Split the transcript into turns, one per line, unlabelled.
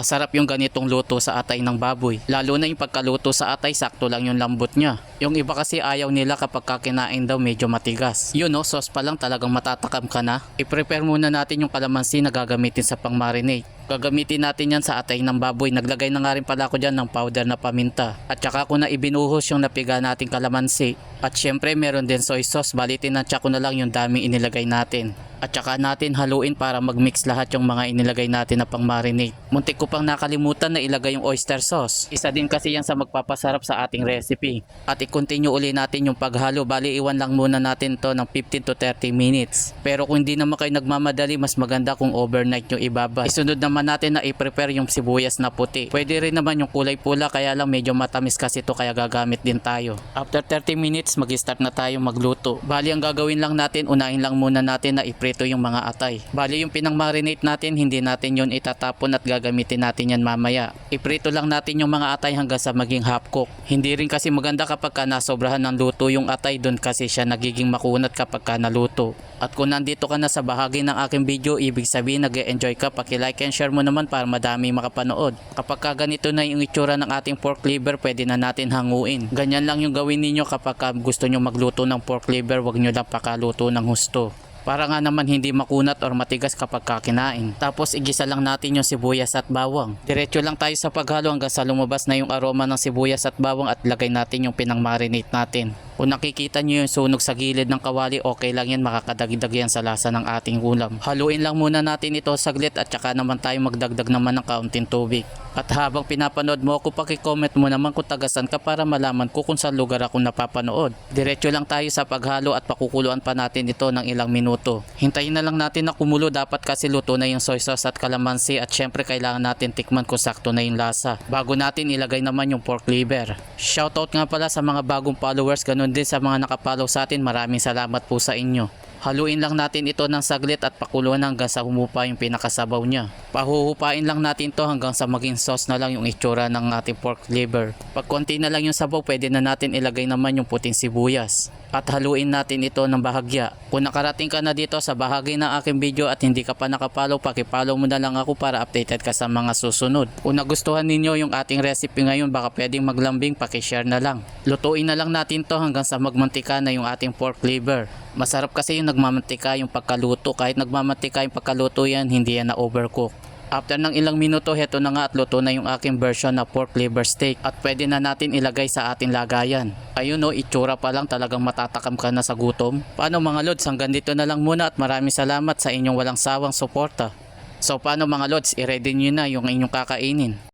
Masarap yung ganitong luto sa atay ng baboy. Lalo na yung pagkaluto sa atay, sakto lang yung lambot niya. Yung iba kasi ayaw nila kapag kinain daw medyo matigas. Yun no, sauce pa lang talagang matatakam ka na. I-prepare muna natin yung kalamansi na gagamitin sa pang-marinate. Gagamitin natin yan sa atay ng baboy. Naglagay na nga rin pala ako dyan ng powder na paminta. At saka ko na ibinuhos yung napiga nating kalamansi. At syempre meron din soy sauce. Balitin na ko na lang yung daming inilagay natin. At saka natin haluin para mag-mix lahat yung mga inilagay natin na pang-marinate. Muntik ko pang nakalimutan na ilagay yung oyster sauce. Isa din kasi yan sa magpapasarap sa ating recipe. At i-continue uli natin yung paghalo. Bali iwan lang muna natin to ng 15 to 30 minutes. Pero kung hindi naman kayo nagmamadali, mas maganda kung overnight nyo ibabad. Isunod naman natin na i-prepare yung sibuyas na puti. Pwede rin naman yung kulay pula, kaya lang medyo matamis kasi to, kaya gagamit din tayo. After 30 minutes, mag-start na tayo magluto. Bali ang gagawin lang natin, unahin lang muna natin na iprito yung mga atay. Bali yung pinang-marinate natin, hindi natin yun itatapon at gagamitin natin yan mamaya. Iprito lang natin yung mga atay hanggang sa maging half cook. Hindi rin kasi maganda kapag nasobrahan ng luto yung atay, doon kasi siya nagiging makunat kapag naluto. At kung nandito ka na sa bahagi ng aking video, ibig sabihin nag-e-enjoy ka, paki-like and share mo naman para madami makapanood. Kapag ganito na yung itsura ng ating pork liver, pwede na natin hanguin. Ganyan lang yung gawin ninyo kapag gusto nyo magluto ng pork liver, wag nyo lang pakaluto ng husto. Para nga naman hindi makunat or matigas kapag kinain. Tapos igisa lang natin yung sibuyas at bawang. Diretso lang tayo sa paghalo hanggang sa lumabas na yung aroma ng sibuyas at bawang at lagay natin yung pinang-marinate natin. Kung nakikita nyo yung sunog sa gilid ng kawali, okay lang yan, makakadagdag yan sa lasa ng ating ulam. Haluin lang muna natin ito saglit at saka naman tayo magdagdag naman ng kaunting tubig. At habang pinapanood mo ako, paki-comment mo naman kung tagasan ka para malaman ko kung saan lugar ako napapanood. Diretso lang tayo sa paghalo at pakukuluan pa natin ito ng ilang minuto. Hintayin na lang natin na kumulo, dapat kasi luto na yung soy sauce at kalamansi at syempre kailangan natin tikman kung sakto na yung lasa bago natin ilagay naman yung pork liver. Shoutout nga pala sa mga bagong followers, ganun din sa mga nakapollow sa atin, maraming salamat po sa inyo. Haluin lang natin ito ng saglit at pakuluan hanggang sa humupa yung pinakasabaw niya. Pahuhupain lang natin to hanggang sa maging sauce na lang yung itsura ng ating pork liver. Pag konti na lang yung sabaw, pwede na natin ilagay naman yung puting sibuyas. At haluin natin ito ng bahagya. Kung nakarating ka na dito sa bahagi ng aking video at hindi ka pa nakapollow, pakipollow mo na lang ako para updated ka sa mga susunod. Kung nagustuhan ninyo yung ating recipe ngayon, baka pwedeng maglambing, pakishare na lang. Lutuin na lang natin to hanggang sa magmantika na yung ating pork liver. Masarap kasi yung nagmamantika yung pagkaluto. Kahit nagmamantika yung pagkaluto yan, hindi yan na overcook. After ng ilang minuto, heto na nga at luto na yung aking version na pork liver steak at pwede na natin ilagay sa ating lagayan. Ayun o, itsura pa lang talagang matatakam ka na sa gutom. Paano mga lods, hanggang dito na lang muna at maraming salamat sa inyong walang sawang suporta. So paano mga lods, i-ready nyo na yung inyong kakainin.